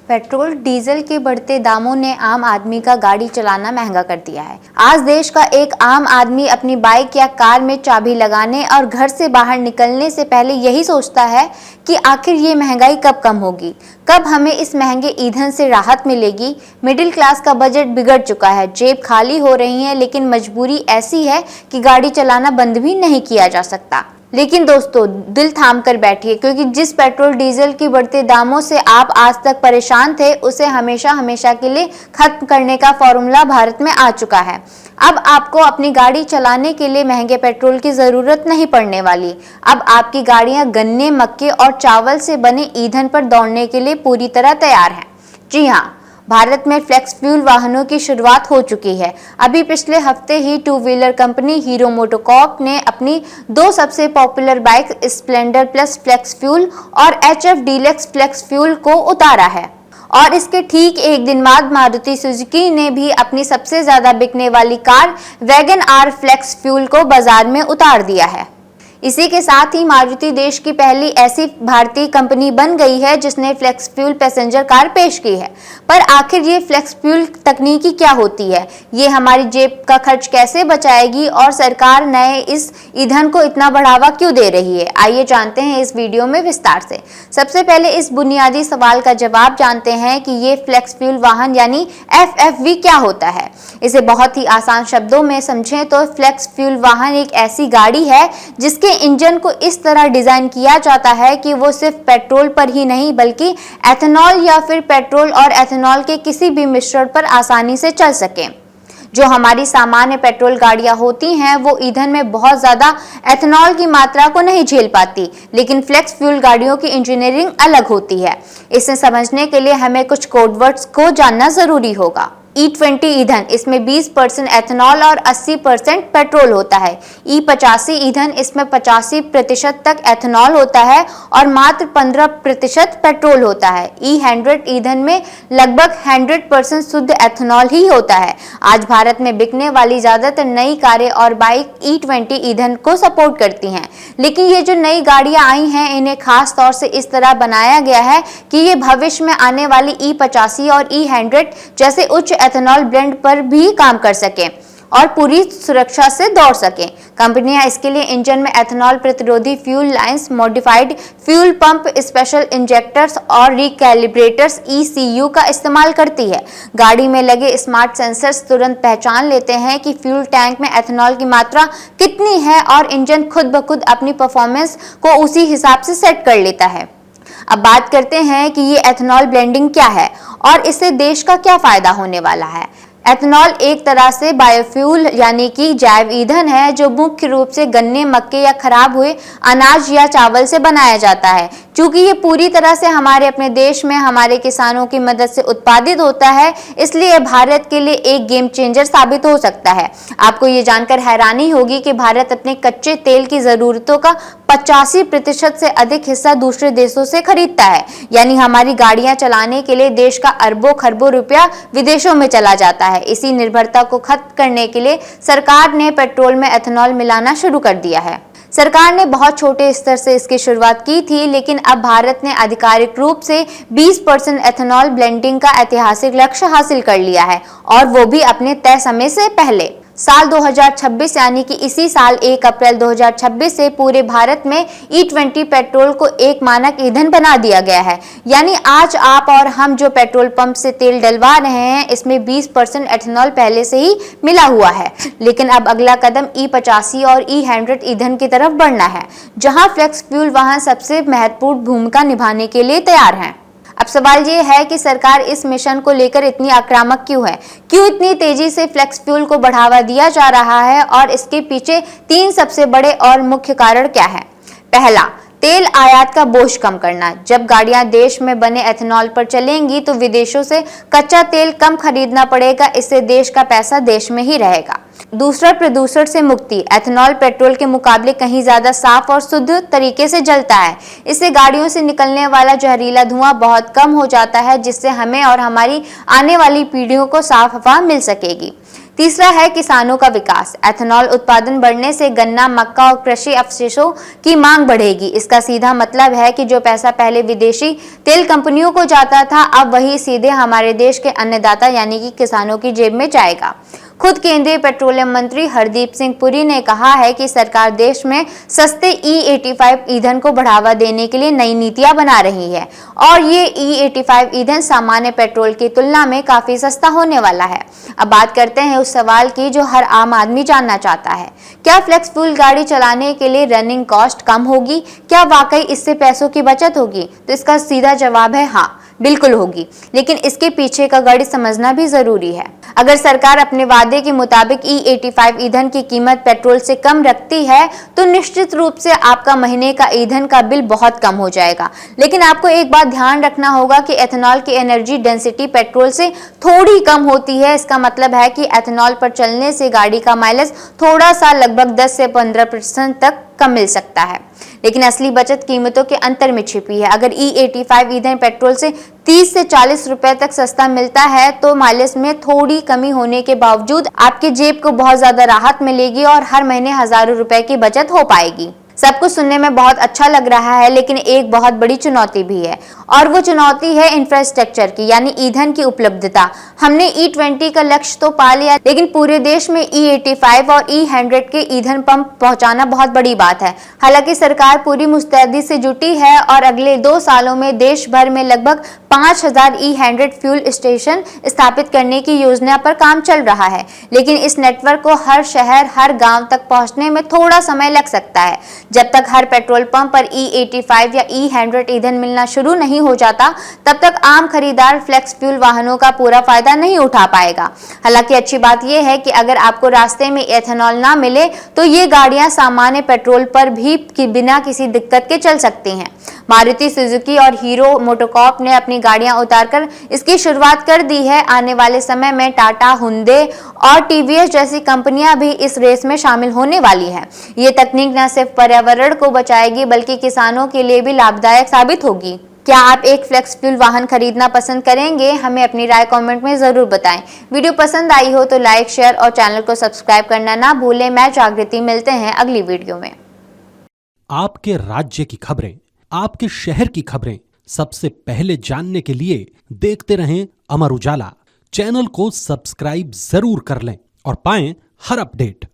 Petrol diesel के बढ़ते दामों ने आम आदमी का गाड़ी चलाना महंगा कर दिया है। आज देश का एक आम आदमी अपनी बाइक या कार में चाबी लगाने और घर से बाहर निकलने से पहले यही सोचता है कि आखिर ये महंगाई कब कम होगी, कब हमें इस महंगे ईंधन से राहत मिलेगी। मिडिल क्लास का बजट बिगड़ चुका है, जेब खाली हो रही है, लेकिन मजबूरी ऐसी है कि गाड़ी चलाना बंद भी नहीं किया जा सकता। लेकिन दोस्तों, दिल थाम कर बैठिए, क्योंकि जिस पेट्रोल डीजल की बढ़ते दामों से आप आज तक परेशान थे, उसे हमेशा हमेशा के लिए खत्म करने का फॉर्मूला भारत में आ चुका है। अब आपको अपनी गाड़ी चलाने के लिए महंगे पेट्रोल की जरूरत नहीं पड़ने वाली। अब आपकी गाड़ियां गन्ने, मक्के और चावल से बने ईंधन पर दौड़ने के लिए पूरी तरह तैयार हैं। जी हाँ, भारत में फ्लेक्स फ्यूल वाहनों की शुरुआत हो चुकी है। अभी पिछले हफ्ते ही two wheeler company Hero MotoCorp ने अपनी 2 सबसे popular bike Splendor plus flex fuel और HF डीलक्स फ्लेक्स फ्यूल को उतारा है। और इसके ठीक एक दिन बाद मारुति सुजुकी ने भी अपनी सबसे ज्यादा बिकने वाली car wagon R flex fuel को बाजार में उतार दिया है। इसी के साथ ही मारुति देश की पहली ऐसी भारतीय कंपनी बन गई है जिसने फ्लेक्स फ्यूल पैसेंजर कार पेश की है। पर आखिर ये फ्लेक्स फ्यूल तकनीकी क्या होती है, ये हमारी जेब का खर्च कैसे बचाएगी और सरकार नए इस ईंधन को इतना बढ़ावा क्यों दे रही है, आइए जानते हैं इस वीडियो में विस्तार से। सबसे पहले इस बुनियादी सवाल का जवाब जानते हैं कि ये फ्लेक्स फ्यूल वाहन यानी FFV क्या होता है। इसे बहुत ही आसान शब्दों में समझें तो फ्लेक्स फ्यूल वाहन एक ऐसी गाड़ी है जिसके इंजन को इस तरह डिजाइन किया जाता है कि वो सिर्फ पेट्रोल पर ही नहीं बल्कि एथेनॉल या फिर पेट्रोल और एथेनॉल के किसी भी मिश्रण पर आसानी से चल सके। जो हमारी सामान्य पेट्रोल गाड़ियां होती हैं वो ईंधन में बहुत ज्यादा एथेनॉल की मात्रा को नहीं झेल पाती, लेकिन फ्लेक्स फ्यूल गाड़ियों की इंजीनियरिंग अलग होती है। इसे समझने के लिए हमें कुछ कोडवर्ड्स को जानना जरूरी होगा। E20 ईंधन, इसमें 20% एथेनॉल और 80% पेट्रोल होता है। E85 ईंधन, इसमें 85% तक एथेनॉल होता है और मात्र 15% पेट्रोल होता है। E100 ईंधन में लगभग 100% शुद्ध एथेनॉल ही होता है। आज भारत में बिकने वाली ज्यादातर नई कारें और बाइक E20 ईंधन को सपोर्ट करती हैं, लेकिन ये जो नई गाड़ियां आई हैं इन्हें खास तौर से इस तरह बनाया गया है कि ये भविष्य में आने वाली E85 और E100 जैसे उच्च एथेनॉल ब्लेंड पर भी काम कर सके और पूरी सुरक्षा से दौड़ सके। कंपनियां इसके लिए इंजन में एथेनॉल प्रतिरोधी fuel lines, modified fuel pump, special injectors और रिकैलिब्रेटर्स ECU का इस्तेमाल करती है। गाड़ी में लगे स्मार्ट सेंसर्स तुरंत पहचान लेते हैं कि फ्यूल टैंक में एथेनॉल की मात्रा कितनी है और इंजन खुद ब खुद अपनी परफॉर्मेंस को उसी हिसाब से सेट कर लेता है। अब बात करते हैं कि ये एथेनॉल ब्लेंडिंग क्या है और इससे देश का क्या फायदा होने वाला है। एथेनॉल एक तरह से बायोफ्यूल यानी कि जैव ईंधन है जो मुख्य रूप से गन्ने, मक्के या खराब हुए अनाज या चावल से बनाया जाता है। चूंकि ये पूरी तरह से हमारे अपने देश में हमारे किसानों की मदद से उत्पादित होता है, इसलिए भारत के लिए एक गेम चेंजर साबित हो सकता है। आपको ये जानकर हैरानी होगी कि भारत अपने कच्चे तेल की जरूरतों का 85% से अधिक हिस्सा दूसरे देशों से खरीदता है। यानी हमारी गाड़ियां चलाने के लिए देश का अरबों खरबों रुपया विदेशों में चला जाता है। इसी निर्भरता को खत्म करने के लिए सरकार ने पेट्रोल में एथेनॉल मिलाना शुरू कर दिया है। सरकार ने बहुत छोटे स्तर से इसकी शुरुआत की थी, लेकिन अब भारत ने आधिकारिक रूप से 20% एथेनॉल ब्लेंडिंग का ऐतिहासिक लक्ष्य हासिल कर लिया है, और वो भी अपने तय समय से पहले। साल 2026 यानी कि इसी साल 1 अप्रैल 2026 से पूरे भारत में E20 पेट्रोल को एक मानक ईंधन बना दिया गया है। यानी आज आप और हम जो पेट्रोल पंप से तेल डलवा रहे हैं इसमें 20% एथेनॉल पहले से ही मिला हुआ है। लेकिन अब अगला कदम E85 और E100 ईंधन की तरफ बढ़ना है, जहां फ्लेक्स फ्यूल वाहन सबसे महत्वपूर्ण भूमिका निभाने के लिए तैयार हैं। अब सवाल ये है कि सरकार इस मिशन को लेकर इतनी आक्रामक क्यों है, क्यों इतनी तेजी से फ्लेक्स फ्यूल को बढ़ावा दिया जा रहा है और इसके पीछे 3 सबसे बड़े और मुख्य कारण क्या है। पहला, तेल आयात का बोझ कम करना। जब गाड़ियां देश में बने एथेनॉल पर चलेंगी तो विदेशों से कच्चा तेल कम खरीदना पड़ेगा, इससे देश का पैसा देश में ही रहेगा। दूसरा, प्रदूषण से मुक्ति। एथेनॉल पेट्रोल के मुकाबले कहीं ज्यादा साफ और शुद्ध तरीके से जलता है। इससे गाड़ियों से निकलने वाला जहरीला धुआं बहुत कम हो जाता है, जिससे हमें और हमारी आने वाली पीढ़ियों को साफ हवा मिल सकेगी। तीसरा है किसानों का विकास। एथेनॉल उत्पादन बढ़ने से गन्ना, मक्का और कृषि अवशेषों की मांग बढ़ेगी। इसका सीधा मतलब है कि जो पैसा पहले विदेशी तेल कंपनियों को जाता था, अब वही सीधे हमारे देश के अन्नदाता यानी कि किसानों की जेब में जाएगा। खुद केंद्रीय पेट्रोलियम मंत्री हरदीप सिंह पुरी ने कहा है कि सरकार देश में सस्ते E85 ईंधन को बढ़ावा देने के लिए नई नीतियां बना रही है और ये E85 ईंधन सामान्य पेट्रोल की तुलना में काफी सस्ता होने वाला है। अब बात करते हैं उस सवाल की जो हर आम आदमी जानना चाहता है। क्या फ्लेक्स फ्यूल गाड़ी चलाने के लिए रनिंग कॉस्ट कम होगी? क्या वाकई इससे पैसों की बचत होगी? तो इसका सीधा जवाब है हाँ, बिल्कुल होगी, लेकिन इसके पीछे का गणित समझना भी जरूरी है। अगर सरकार अपने वादे के मुताबिक E85 ईंधन की कीमत पेट्रोल से कम रखती है तो निश्चित रूप से आपका महीने का ईंधन का बिल बहुत कम हो जाएगा। लेकिन आपको एक बात ध्यान रखना होगा कि एथेनॉल की एनर्जी डेंसिटी पेट्रोल से थोड़ी कम होती है। इसका मतलब है कि एथेनॉल पर चलने से गाड़ी का माइलेज थोड़ा सा लगभग 10 से 15% तक कम मिल सकता है, लेकिन असली बचत कीमतों के अंतर में छिपी है। अगर E85 ईंधन पेट्रोल से 30 से 40 रुपए तक सस्ता मिलता है तो माइलेज में थोड़ी कमी होने के बावजूद आपके जेब को बहुत ज्यादा राहत मिलेगी और हर महीने हजारों रुपए की बचत हो पाएगी। सब कुछ सुनने में बहुत अच्छा लग रहा है, लेकिन एक बहुत बड़ी चुनौती भी है और वो चुनौती है इंफ्रास्ट्रक्चर की, यानी ईंधन की उपलब्धता। हमने E20 का लक्ष्य तो पा लिया, लेकिन पूरे देश में E85 और E100 के ईंधन पंप पहुंचाना बहुत बड़ी बात है। हालांकि सरकार पूरी मुस्तैदी से जुटी है और अगले 2 सालों में देश भर में लगभग 5000 E100 फ्यूल स्टेशन स्थापित करने की योजना पर काम चल रहा है, लेकिन इस नेटवर्क को हर शहर, हर गांव तक पहुंचने में थोड़ा समय लग सकता है। जब तक हर पेट्रोल पंप पर E85 या E100 ईंधन मिलना शुरू नहीं हो जाता, तब तक आम खरीदार फ्लेक्स फ्यूल वाहनों का पूरा फायदा नहीं उठा पाएगा। हालांकि अच्छी बात यह है कि अगर आपको रास्ते में एथेनॉल ना मिले तो ये गाड़ियां सामान्य पेट्रोल पर भी बिना किसी दिक्कत के चल सकती हैं। मारुति सुजुकी और हीरो मोटोकॉर्प ने अपनी गाड़ियां उतारकर इसकी शुरुआत कर दी है। आने वाले समय में टाटा, हुंडई और टीवीएस जैसी कंपनियां भी इस रेस में शामिल होने वाली हैं। ये तकनीक न सिर्फ पर्यावरण को बचाएगी बल्कि किसानों के लिए भी लाभदायक साबित होगी। क्या आप एक फ्लेक्स फ्यूल वाहन खरीदना पसंद करेंगे? हमें अपनी राय कमेंट में जरूर बताएं। वीडियो पसंद आई हो तो लाइक, शेयर और चैनल को सब्सक्राइब करना ना भूलें। मैं जागृति, मिलते हैं अगली वीडियो में। आपके राज्य की खबरें, आपके शहर की खबरें सबसे पहले जानने के लिए देखते रहें अमर उजाला। चैनल को सब्सक्राइब जरूर कर लें और पाएं हर अपडेट।